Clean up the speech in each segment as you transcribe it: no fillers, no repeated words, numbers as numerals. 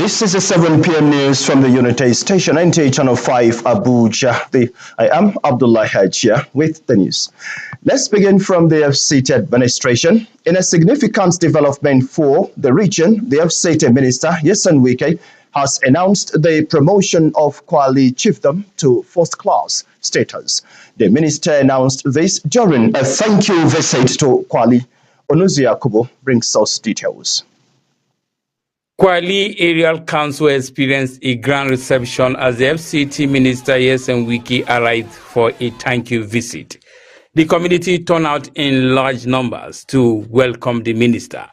This is the 7 p.m. news from the Unity Station, NTA Channel 5, Abuja. I am Abdullah Hajia with the news. Let's begin from the FCT administration. In a significant development for the region, the FCT Minister, Yeson Wike, has announced the promotion of Kwali Chiefdom to first-class status. The minister announced this during a thank-you visit to Kwali. Onuzi Yakubu brings us details. Kwali Aerial Council experienced a grand reception as the FCT Minister Yeson Wike arrived for a thank-you visit. The community turned out in large numbers to welcome the minister.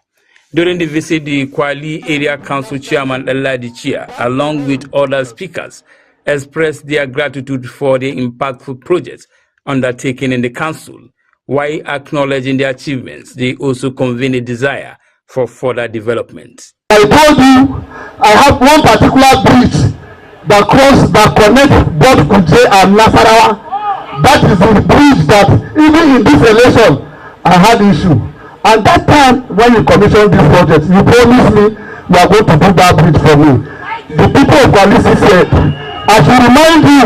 During the visit, the Kwali Area Council Chairman Eladi Chia, along with other speakers, expressed their gratitude for the impactful projects undertaken in the council. While acknowledging their achievements, they also conveyed a desire for further development. I told you I have one particular bridge that connects both Uje and Nasarawa. That is the bridge that even in this election I had issue. And that time when you commissioned this project, you promised me you are going to do that bridge for me. The people of Kwalisi said, I should remind you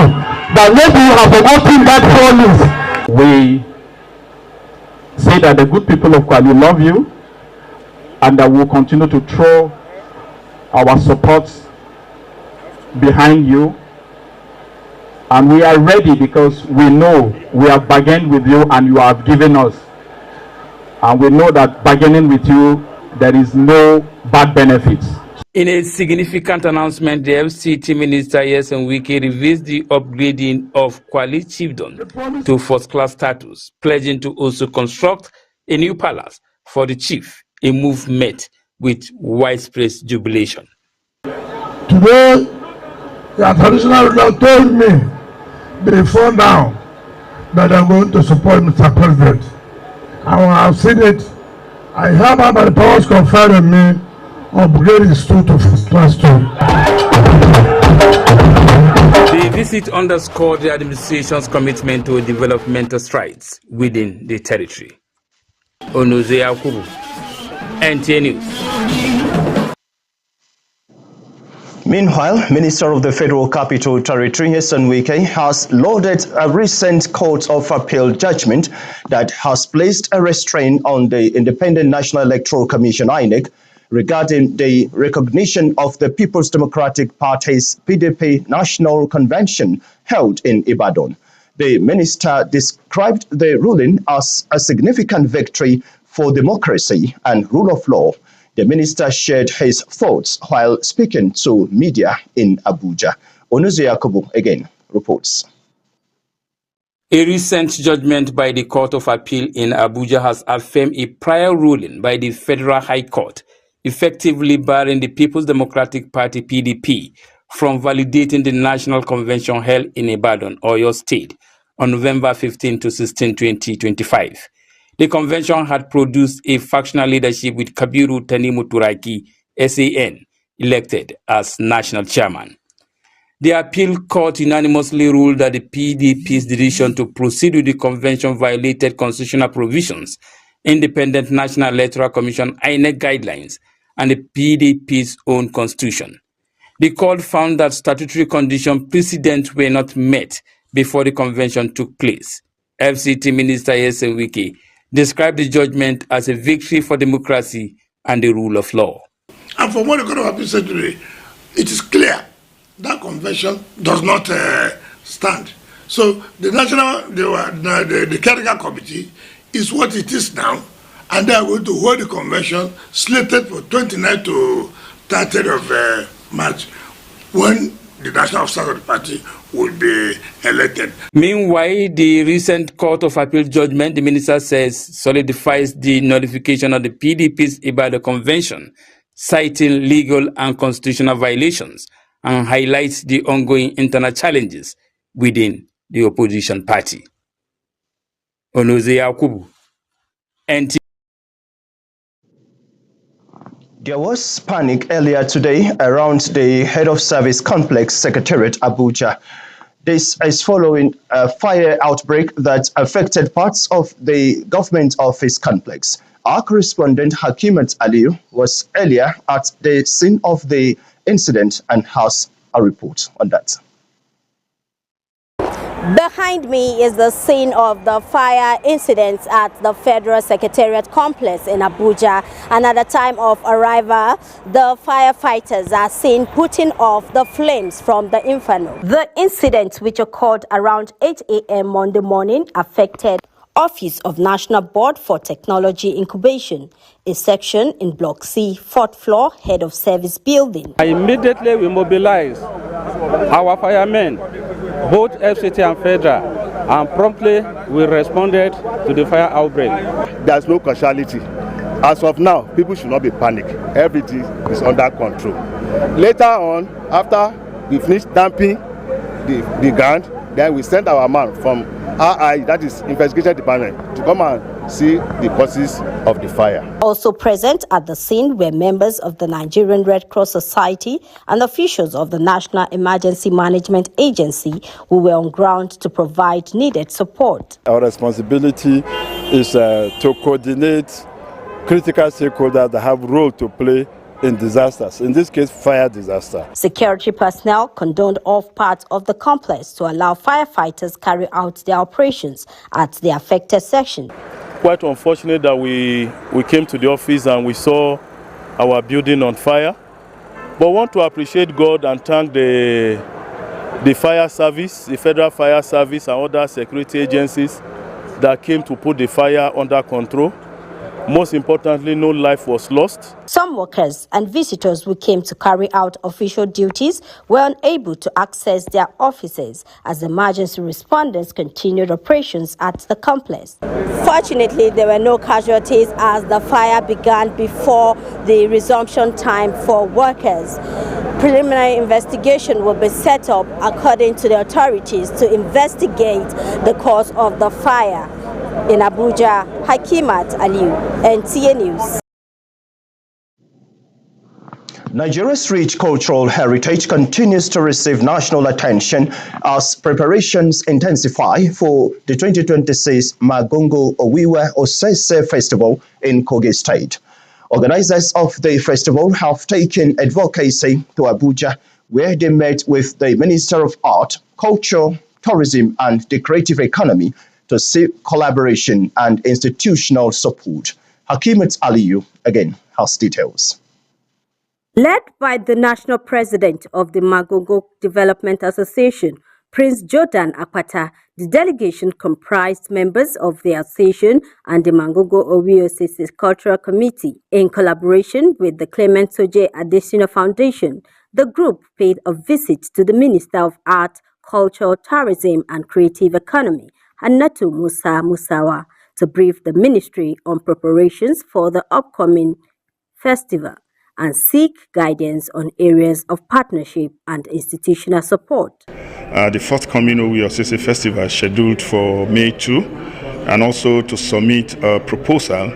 that maybe you have forgotten that promise. We say that the good people of Kwali love you, and that we'll continue to throw our support behind you. And we are ready because we know we have bargained with you and you have given us. And we know that bargaining with you, there is no bad benefits. In a significant announcement, the FCT Minister Yeson Wike revealed the upgrading of Kwali Chiefdom to first-class status, pledging to also construct a new palace for the chief, a move met with widespread jubilation. Today, the traditional ruler told me before now that I'm going to support Mr. President. And when I've seen it, I have about the powers conferred on me upgrade his stool to first-class stool. The visit underscored the administration's commitment to developmental strides within the territory. Onuzi Yakubu, NTA News. Meanwhile, Minister of the Federal Capital Territory, Yeson Wike, has lauded a recent Court of Appeal judgment that has placed a restraint on the Independent National Electoral Commission, INEC, regarding the recognition of the People's Democratic Party's PDP National Convention held in Ibadan. The minister described the ruling as a significant victory for democracy and rule of law. The minister shared his thoughts while speaking to media in Abuja. Onuzi Yakubu again reports. A recent judgment by the Court of Appeal in Abuja has affirmed a prior ruling by the Federal High Court, effectively barring the People's Democratic Party PDP from validating the National Convention held in Ibadan, Oyo State, on November 15 to 16, 2025. The convention had produced a factional leadership with Kabiru Tanimu Turaki, SAN, elected as national chairman. The appeal court unanimously ruled that the PDP's decision to proceed with the convention violated constitutional provisions, Independent National Electoral Commission INEC guidelines, and the PDP's own constitution. The court found that statutory condition precedents were not met before the convention took place. FCT Minister Yeson Wike described the judgment as a victory for democracy and the rule of law. And from what the Court of Appeal said today, it is clear that convention does not stand. So the the Carrier Committee is what it is now, and they are going to hold the convention slated for 29th to 30th of March, when the national officers of the party will be elected. Meanwhile, the recent Court of Appeal judgment, the minister says, solidifies the nullification of the PDP's Ibadan Convention, citing legal and constitutional violations, and highlights the ongoing internal challenges within the opposition party. Onuzi Yakubu, NT. There was panic earlier today around the head of service complex secretariat, Abuja. This is following a fire outbreak that affected parts of the government office complex. Our correspondent Hakimat Aliu was earlier at the scene of the incident and has a report on that. Behind me is the scene of the fire incidents at the Federal Secretariat Complex in Abuja, and at the time of arrival, the firefighters are seen putting off the flames from the inferno. The incident, which occurred around 8 a.m. Monday morning, affected Office of National Board for Technology Incubation, a section in Block C, 4th floor, head of service building. Immediately we mobilized our firemen, both FCT and Federal, and promptly we responded to the fire outbreak. There's no casualty. As of now, people should not be panicked. Everything is under control. Later on, after we finish damping the ground, then we sent our man from RI, that is Investigation Department, to come and see the causes of the fire. Also present at the scene were members of the Nigerian Red Cross Society and officials of the National Emergency Management Agency who were on ground to provide needed support. Our responsibility is to coordinate critical stakeholders that have a role to play in disasters, in this case fire disaster. Security personnel condoned off parts of the complex to allow firefighters carry out their operations at the affected section. Quite unfortunate that we came to the office and we saw our building on fire, but want to appreciate God and thank the fire service, the Federal Fire Service and other security agencies that came to put the fire under control. Most importantly, no life was lost. Some workers and visitors who came to carry out official duties were unable to access their offices as emergency responders continued operations at the complex. Fortunately, there were no casualties as the fire began before the resumption time for workers. Preliminary investigation will be set up according to the authorities to investigate the cause of the fire. In Abuja, Hakimat Aliu, NTA News. Nigeria's rich cultural heritage continues to receive national attention as preparations intensify for the 2026 Magongo Owiwe Osese Festival in Kogi State. Organizers of the festival have taken advocacy to Abuja, where they met with the Minister of Art, Culture, Tourism and the Creative Economy to seek collaboration and institutional support. Hakimat Aliyu again has details. Led by the national president of the Magongo Development Association, Prince Jordan Akpata, the delegation comprised members of the association and the Magongo Owiwe Osese Cultural Committee. In collaboration with the Clement Soje Adesina Foundation, the group paid a visit to the Minister of Art, Culture, Tourism and Creative Economy, Hannatu Musa Musawa, to brief the ministry on preparations for the upcoming festival and seek guidance on areas of partnership and institutional support. The forthcoming Owiwe Osese Festival is scheduled for May 2, and also to submit a proposal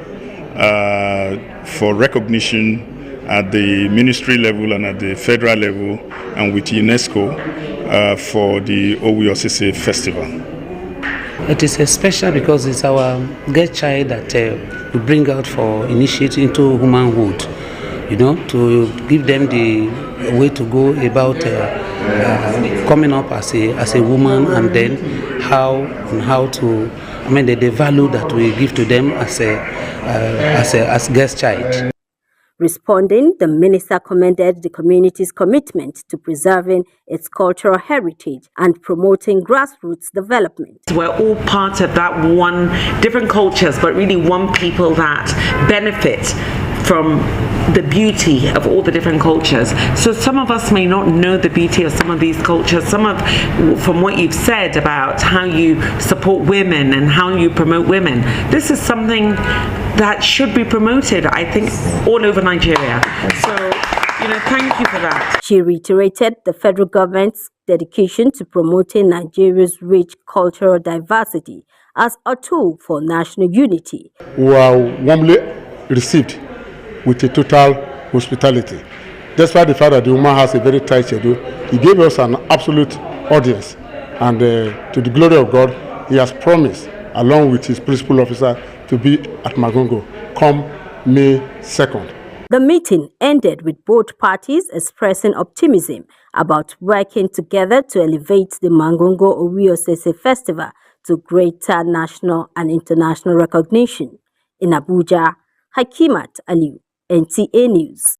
for recognition at the ministry level and at the federal level and with UNESCO for the Owiwe Osese Festival. It is special because it's our girl child that we bring out for initiating into womanhood, you know, to give them the way to go about coming up as a woman, and then how to, I mean, the value that we give to them as girl child. Responding, the minister commended the community's commitment to preserving its cultural heritage and promoting grassroots development. We're all part of that one, different cultures, but really one people that benefit from the beauty of all the different cultures. So some of us may not know the beauty of some of these cultures. From what you've said about how you support women and how you promote women, this is something that should be promoted, I think, all over Nigeria. So, thank you for that. She reiterated the federal government's dedication to promoting Nigeria's rich cultural diversity as a tool for national unity. We are warmly received with a total hospitality. Despite the fact that the woman has a very tight schedule, he gave us an absolute audience. And to the glory of God, he has promised, along with his principal officer, to be at Magongo come May 2nd. The meeting ended with both parties expressing optimism about working together to elevate the Mangongo Owiosese Festival to greater national and international recognition. In Abuja, Hakimat Aliu, NTA News.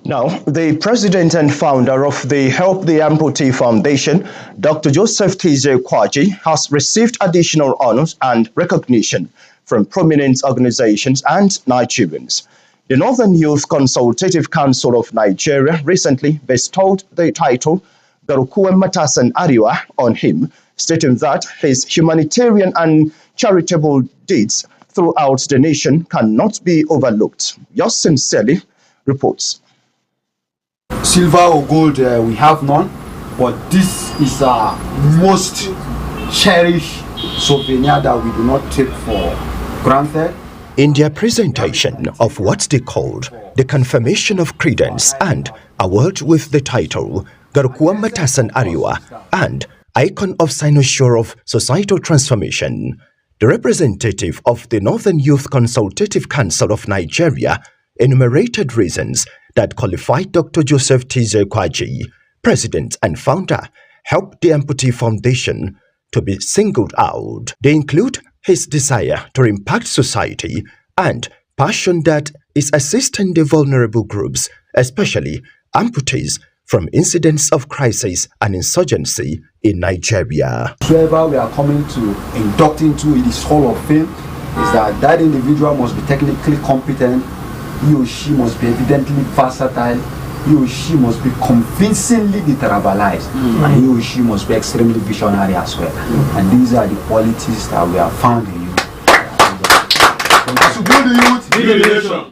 Now, the president and founder of the Help the Amputee Foundation, Dr. Joseph T.J. Kwaji, has received additional honors and recognition from prominent organizations and Nigerians. The Northern Youth Consultative Council of Nigeria recently bestowed the title Garukuwe Matasan Ariwa on him, stating that his humanitarian and charitable deeds throughout the nation cannot be overlooked. Yours sincerely reports. Silver or gold, we have none, but this is our most cherished souvenir that we do not take for granted. In their presentation of what they called the confirmation of credence and award with the title Garukuwe Matasan Ariwa and Icon of Cynosure of Societal Transformation, the representative of the Northern Youth Consultative Council of Nigeria enumerated reasons that qualified Dr. Joseph T.J. Kwaji, president and founder, Help the Amputee Foundation, to be singled out. They include his desire to impact society and passion that is assisting the vulnerable groups, especially amputees, from incidents of crisis and insurgency in Nigeria. Whoever we are coming to induct into this Hall of Fame is that individual must be technically competent, he or she must be evidently versatile, he or she must be convincingly detribalized, and he or she must be extremely visionary as well. And these are the qualities that we have found in you.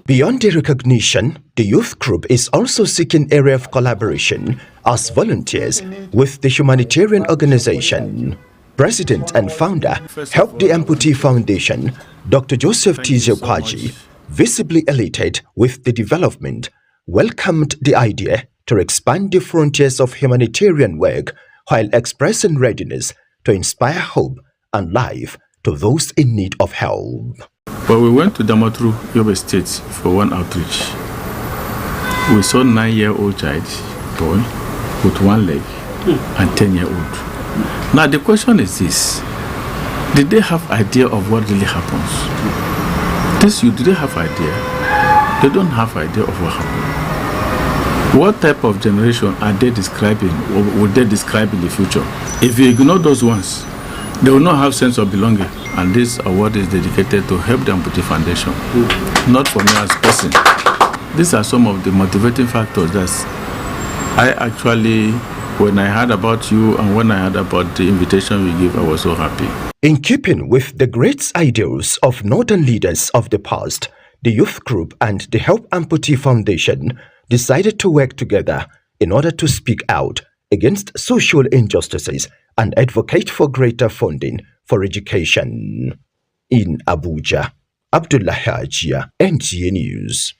Beyond the recognition, the youth group is also seeking area of collaboration as volunteers with the humanitarian organization. President and founder, Help the Amputee Foundation, Dr. Joseph T.J. Kwaji, visibly elated with the development, welcomed the idea to expand the frontiers of humanitarian work while expressing readiness to inspire hope and life to those in need of help. But we went to Damaturu, Yobe State for one outreach. We saw a 9-year-old child, boy, with one leg and 10-year-old. Now the question is this: did they have idea of what really happens? Did they have idea? They don't have idea of what happened. What type of generation are they describing, or would they describe in the future? If you ignore those ones, they will not have sense of belonging. And this award is dedicated to Help the Amputee Foundation, not for me as a person. These are some of the motivating factors that I actually, when I heard about you and when I heard about the invitation we give, I was so happy. In keeping with the great ideals of northern leaders of the past, the youth group and the Help Amputee Foundation decided to work together in order to speak out against social injustices and advocate for greater funding for education. In Abuja, Abdullah Hajia, NTA News.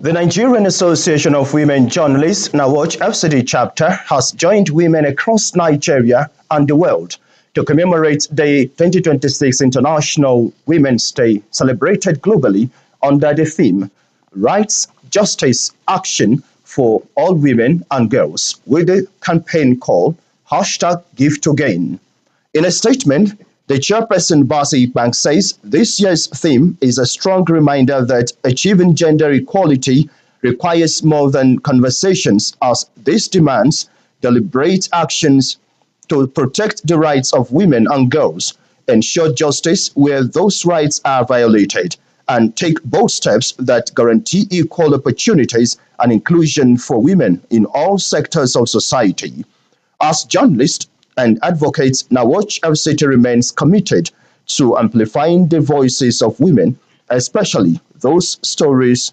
The Nigerian Association of Women Journalists, NAWOJ FCD chapter, has joined women across Nigeria and the world to commemorate the 2026 International Women's Day, celebrated globally under the theme Rights, Justice, Action for All Women and Girls, with the campaign called #GiveToGain. In a statement, the chairperson, Basi Bank, says this year's theme is a strong reminder that achieving gender equality requires more than conversations, as this demands deliberate actions to protect the rights of women and girls, ensure justice where those rights are violated, and take bold steps that guarantee equal opportunities and inclusion for women in all sectors of society. As journalists and advocates, NAWOJ FCT remains committed to amplifying the voices of women, especially those stories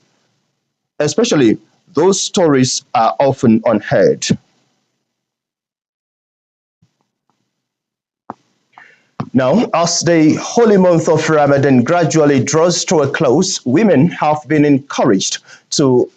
are often unheard. Now, as the holy month of Ramadan gradually draws to a close, women have been encouraged to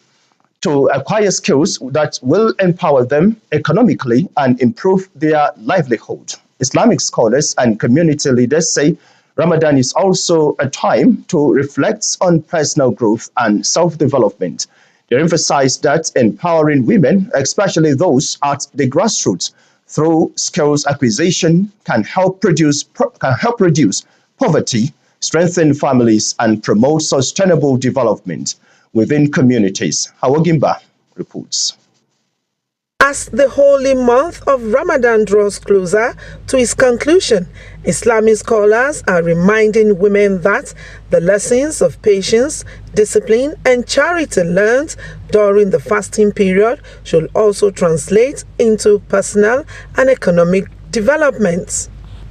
acquire skills that will empower them economically and improve their livelihood. Islamic scholars and community leaders say Ramadan is also a time to reflect on personal growth and self-development. They emphasize that empowering women, especially those at the grassroots, through skills acquisition can help reduce poverty, strengthen families, and promote sustainable development within communities. Hawagimba reports. As the holy month of Ramadan draws closer to its conclusion, Islamic scholars are reminding women that the lessons of patience, discipline, and charity learned during the fasting period should also translate into personal and economic development.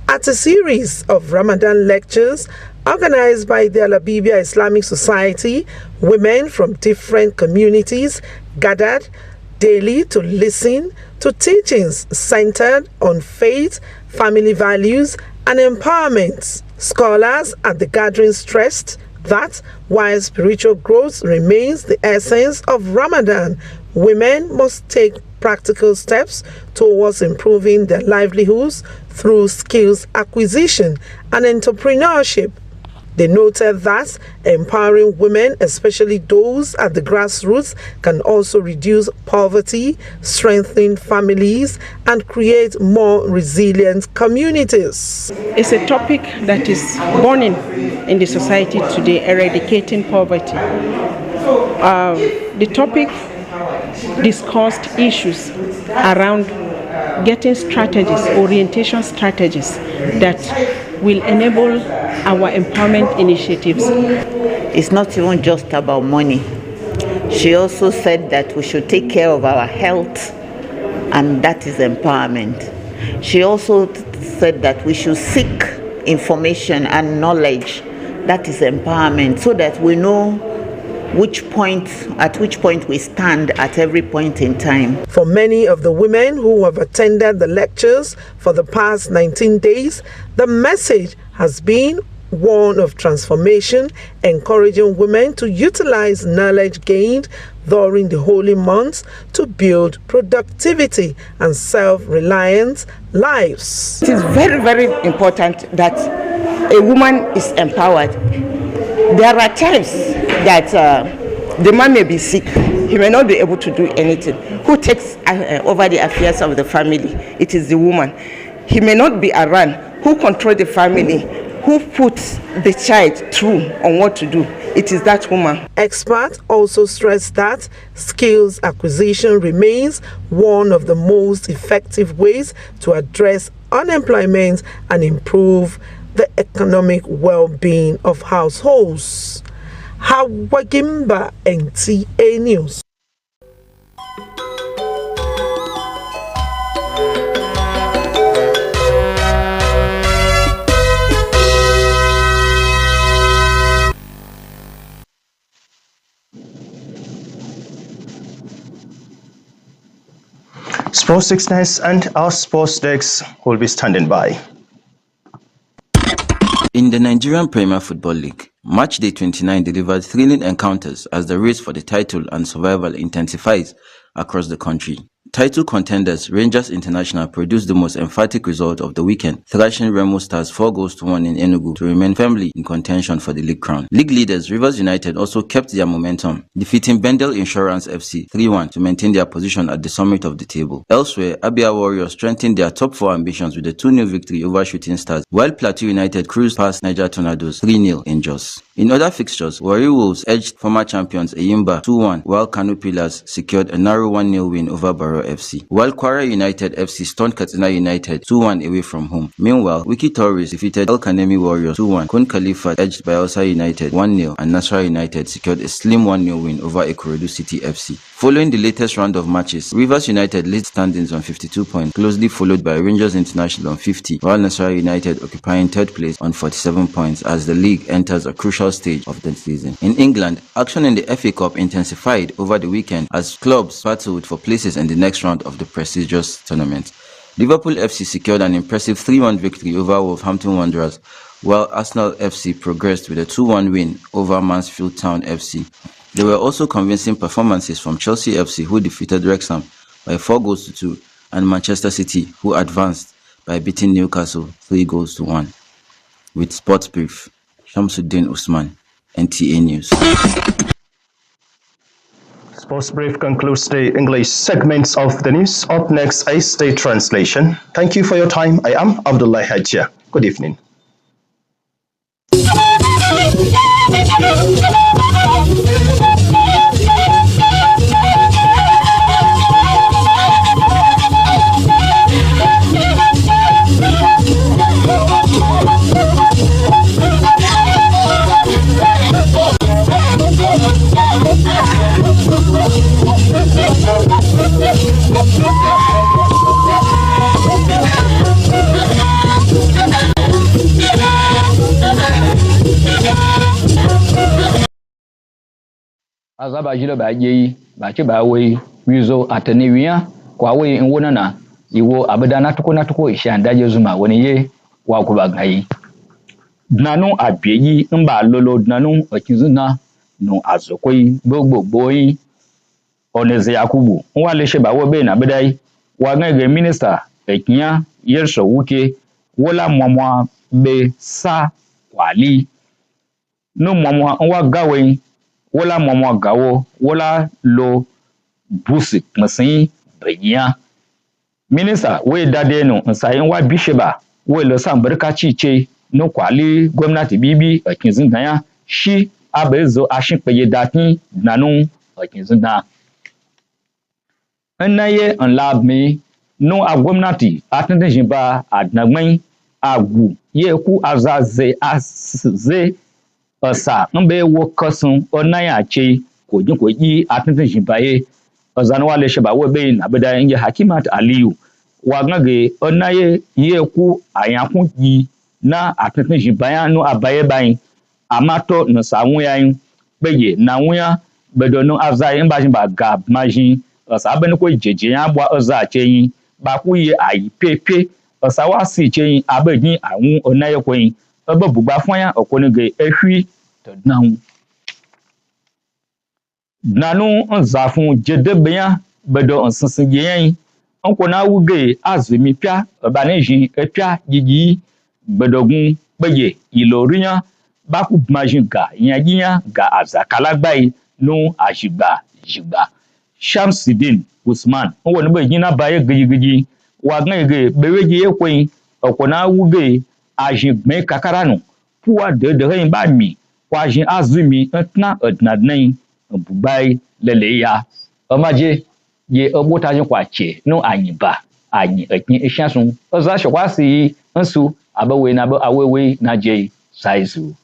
At a series of Ramadan lectures organized by the Abuja Islamic Society, women from different communities gathered daily to listen to teachings centered on faith, family values, and empowerment. Scholars at the gathering stressed that while spiritual growth remains the essence of Ramadan, women must take practical steps towards improving their livelihoods through skills acquisition and entrepreneurship. They noted that empowering women, especially those at the grassroots, can also reduce poverty, strengthen families, and create more resilient communities. It's a topic that is burning in the society today, eradicating poverty. The topic discussed issues around getting strategies, orientation strategies that will enable our empowerment initiatives. It's not even just about money. She also said that we should take care of our health, and that is empowerment. She also said that we should seek information and knowledge, that is empowerment, so that we know at which point we stand at every point in time. For many of the women who have attended the lectures for the past 19 days, the message has been one of transformation, encouraging women to utilize knowledge gained during the holy months to build productivity and self-reliant lives. It is very, very important that a woman is empowered. There are times that the man may be sick, he may not be able to do anything. Who takes over the affairs of the family? It is the woman. He may not be around. Who controls the family? Who puts the child through on what to do? It is that woman. Experts also stress that skills acquisition remains one of the most effective ways to address unemployment and improve the economic well-being of households. Hawagimba, NTA News. Sports Sickness and our sports decks will be standing by. In the Nigerian Premier Football League, Match Day 29 delivered thrilling encounters as the race for the title and survival intensifies across the country. Title contenders Rangers International produced the most emphatic result of the weekend, thrashing Remo Stars 4-1 in Enugu to remain firmly in contention for the league crown. League leaders Rivers United also kept their momentum, defeating Bendel Insurance FC 3-1 to maintain their position at the summit of the table. Elsewhere, Abia Warriors strengthened their top 4 ambitions with a 2-0 victory over Shooting Stars, while Plateau United cruised past Niger Tornadoes 3-0 in Jos. In other fixtures, Warri Wolves edged former champions Eyimba 2-1, while Kano Pillars secured a narrow 1-0 win over Baro FC, while Kwara United FC stunned Katsina United 2-1 away from home. Meanwhile, Wiki Tourist defeated El Kanemi Warriors 2-1, Kun Khalifa edged Bayelsa United 1-0, and Nasra United secured a slim 1-0 win over Ikorodu City FC. Following the latest round of matches, Rivers United leads standings on 52 points, closely followed by Rangers International on 50, while Nasra United occupying third place on 47 points as the league enters a crucial stage of the season. In England, action in the FA Cup intensified over the weekend as clubs battled for places in the next round of the prestigious tournament. Liverpool FC secured an impressive 3-1 victory over Wolverhampton Wanderers, while Arsenal FC progressed with a 2-1 win over Mansfield Town FC. There were also convincing performances from Chelsea FC, who defeated Wrexham by 4-2, and Manchester City, who advanced by beating Newcastle 3-1. With Sports Brief, Shamsuddin Usman, NTA News. Sports Brief concludes the English segments of the news. Up next is the translation. Thank you for your time. I am Abdullah Hajia. Good evening. Azaba jilo ba je ba ci ba wai wizo atani wiya kwa wai in wona na iwo abada na tuko ishanda je zuma woni ye wa ku ba gai dnanu abieyi nba lolo dnanu okizuna no azokoi gbogbo yin oneze yakubu nwa le se ba wo be na bedai wa ngege minister ekinya yerso wuke wola momwa be sa kwali no momwa nwa gawe wola momwa gawo wola lo busi masin benya minister we dade no nsayin wa bisheba we lo san barka cice no kwali gwamnati bibi akinzin danya shi abezo ashin peye datin nanu akinzin da nnaye nlabmi no a gwamnati atin jimba adnagman agu ye ku azaze azze asa mbe wo kasun onaya ce kojin koji atin jimbaye azanwa le sheba we be na beda nge hakimat aliyu wa ngage onaye ye ku ayankun yi na atin jimbaye no abaye bayin amato no sawun yayin peye na wuya bedo no azai mba jimba ga majin asa bene ko jeje yan bwa oza cheyin ba ku ye ayi pepe asa wa si cheyin abedin awun onaye ko yin obo bugba fun yan okonige ehwi to dan nanu nzafun jedebeyan bedo nsinsin yeyin onko na wuge azumi pia obanejin epia yigi bedogun peye iloriyan ba ku majin ga yan ga azakalagbai no ajigba jigba Shamsuddin Usman woni be yina baye gigi wa ngege beweji ekwen okona wuge ajigbe kakaranu puwa de hin ba mi wa jin azumi ntna odnadnan bubai leleya omaje ye obota jin kwache no anyiba anyi ekin ehyasun oza shokwasi nsu abawe na awewe na je saizu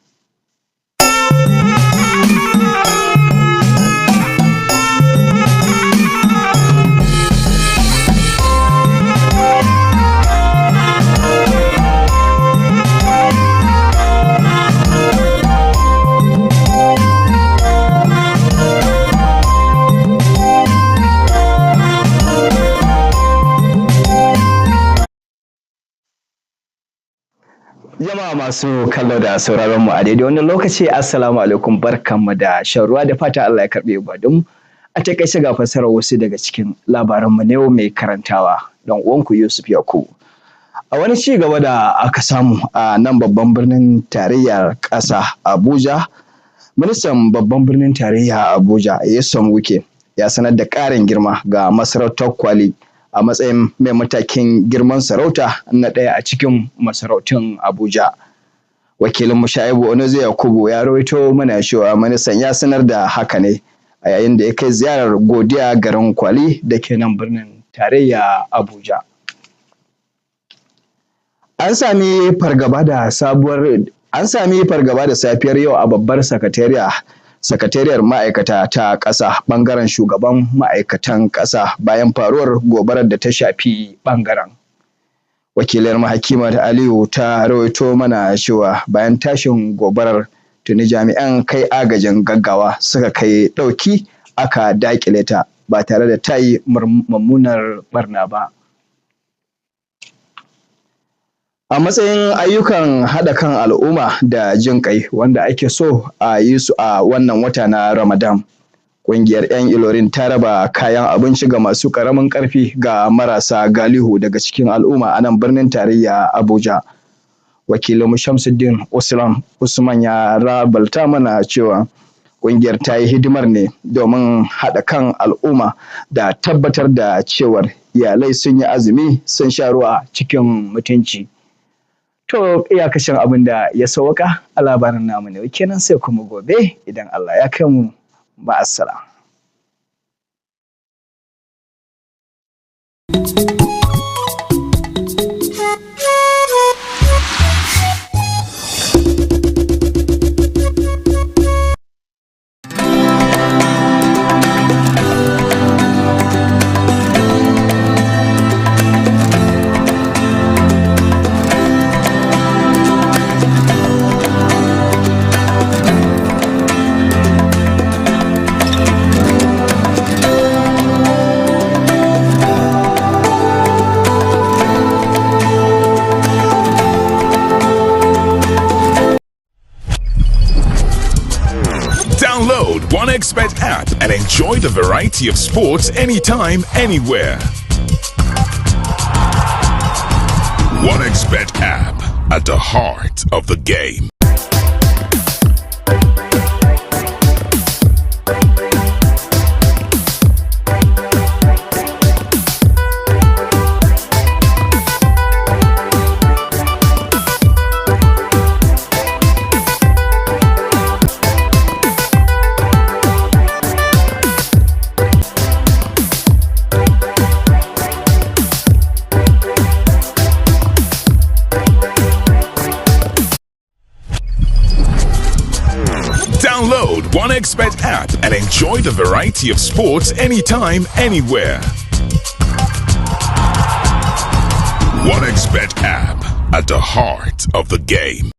Jama'a masu kallo da sauraron mu a daidai wannan lokaci assalamu alaikum barkanmu da shan ruwa da fata Allah ya karbe ibadun a takaice ga fasarar wasu daga cikin labaran mu na yau mai karantawa dan uwanku Yusuf Yakubu. A wani ci gaba da aka samu a nan babban birnin tarayyar ƙasa Abuja, ministan babban birnin tarayya Abuja Nyesom Wike ya sanar da ƙarin girma ga masarautar Kwali a matsayin mai matakin girman sarauta na ɗaya a cikin masarautun Abuja. Wakilin Mushaibu Onoze Yakubu ya rawaito mana cewa ministan ya sanar da haka ne a yayin da ya kai ziyarar godiya garin Kwali da ke nan birnin tarayya Abuja. An sami fargaba da safiyar yau a babbar sakatariyar ma'aikata ta ƙasa ɓangaren shugaban ma'aikatan ƙasa bayan faruwar gobarar da ta shafi ɓangaren. Wakilar Hakimar Aliyu ta rawaito mana cewa bayan tashin gobarar tuni jami'an kai agajin gaggawa suka kai ɗauki aka daƙile ta ba tare da ta yi mummunar ɓarna ba. A matsayin ayyukan haɗa kan al'umma da jin ƙai wanda ake so a yi su a wannan wata na Ramadan, Ƙungiyar 'yan Ilorin ta raba kayan abinci ga masu ƙaramin ƙarfi ga marasa galihu daga cikin al'umma a nan birnin tarayya Abuja. Wakilin Shamsuddin Usman ya rabalta mana cewa ƙungiyar ta yi hidimar ne domin haɗa kan al'umma da tabbatar da cewar iyalai sun yi azumi sun sha ruwa cikin mutunci. To iyakacin abin da ya sauka a labarin namu ne kenan, sai kuma gobe idan Allah ya kai mu. Ma'assalam. Download OneXBet app and enjoy the variety of sports anytime, anywhere. OneXBet app, at the heart of the game. Download OneXBet app and enjoy the variety of sports anytime, anywhere. OneXBet app, at the heart of the game.